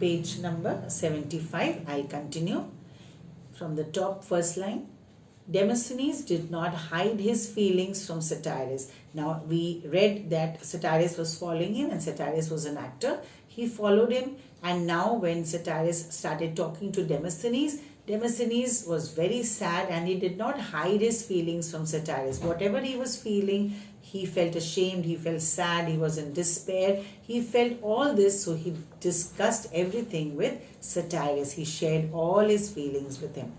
page number 75. I'll continue from the top first line. Demosthenes did not hide his feelings from Satyrus. Now we read that Satyrus was following him and Satyrus was an actor. He followed him, and now when Satyrus started talking to Demosthenes, Demosthenes was very sad and he did not hide his feelings from Satyrus. Whatever he was feeling, he felt ashamed, he felt sad, he was in despair. He felt all this, so he discussed everything with Satyrus. He shared all his feelings with him.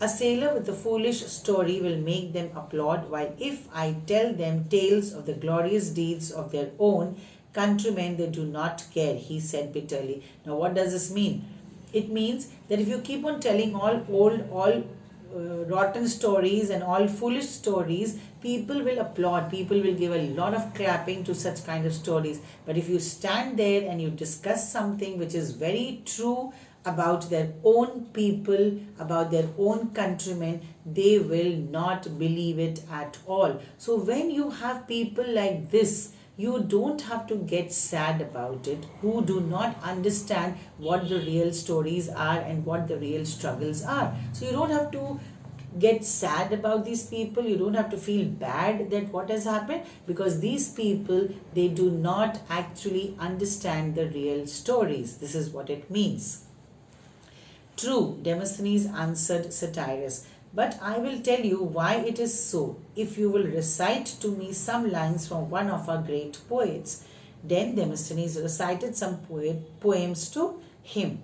A sailor with a foolish story will make them applaud, while if I tell them tales of the glorious deeds of their own countrymen, they do not care, he said bitterly. Now what does this mean? It means that if you keep on telling all rotten stories and all foolish stories, people will applaud, people will give a lot of clapping to such kind of stories. But if you stand there and you discuss something which is very true about their own people, about their own countrymen, they will not believe it at all. So when you have people like this, you don't have to get sad about it, who do not understand what the real stories are and what the real struggles are. So you don't have to get sad about these people, you don't have to feel bad that what has happened, because these people, they do not actually understand the real stories. This is what it means. True, Demosthenes answered Satyrus, but I will tell you why it is so, if you will recite to me some lines from one of our great poets. Then Demosthenes recited some poems to him.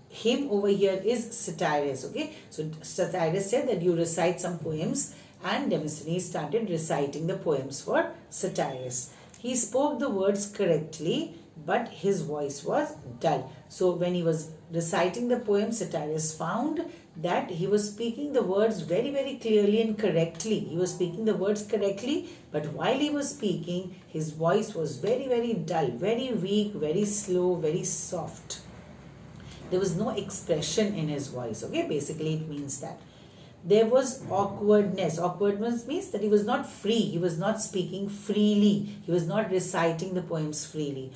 Him over here is Satyrus, okay? So Satyrus said that you recite some poems, and Demosthenes started reciting the poems for Satyrus. He spoke the words correctly, but his voice was dull. So when he was reciting the poem, Satyrus found that he was speaking the words very, very clearly and correctly. He was speaking the words correctly, but while he was speaking, his voice was very, very dull, very weak, very slow, very soft. There was no expression in his voice, okay? Basically, it means that. There was awkwardness. Awkwardness means that he was not free. He was not speaking freely. He was not reciting the poems freely.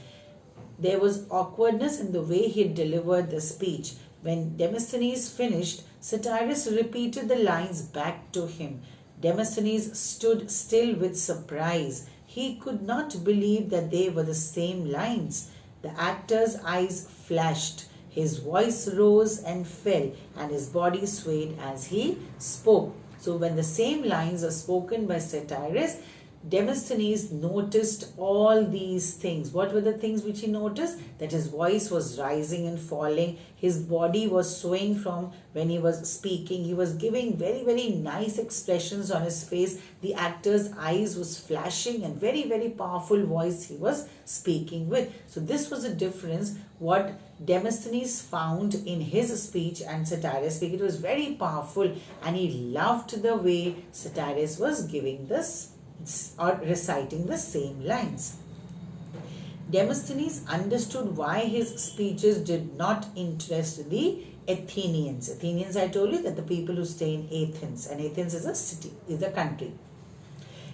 There was awkwardness in the way he delivered the speech. When Demosthenes finished, Satyrus repeated the lines back to him. Demosthenes stood still with surprise. He could not believe that they were the same lines. The actor's eyes flashed. His voice rose and fell, and his body swayed as he spoke. So when the same lines are spoken by Satyrus, Demosthenes noticed all these things. What were the things which he noticed? That his voice was rising and falling. His body was swaying from when he was speaking. He was giving very, very nice expressions on his face. The actor's eyes was flashing, and very, very powerful voice he was speaking with. So this was a difference what Demosthenes found in his speech and Satyrus' speech. It was very powerful, and he loved the way Satyrus was giving this or reciting the same lines. Demosthenes understood why his speeches did not interest the Athenians. Athenians, I told you, that the people who stay in Athens, and Athens is a city, is a country.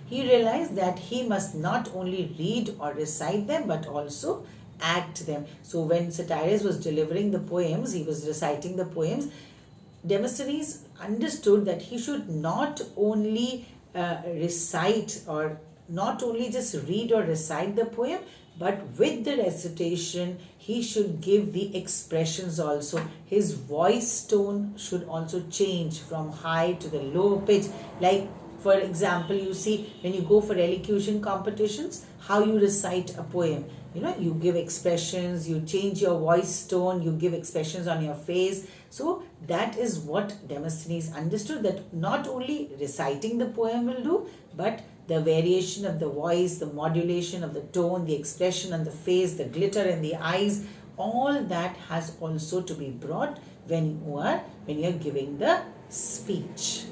He realized that he must not only read or recite them, but also act them. So when Satyrus was delivering the poems, he was reciting the poems, Demosthenes understood that he should not only recite, or not only just read or recite the poem, but with the recitation he should give the expressions also. His voice tone should also change from high to the low pitch. Like for example, you see when you go for elocution competitions, how you recite a poem. You know, you give expressions, you change your voice tone, you give expressions on your face. So that is what Demosthenes understood, that not only reciting the poem will do, but the variation of the voice, the modulation of the tone, the expression on the face, the glitter in the eyes, all that has also to be brought when you are giving the speech.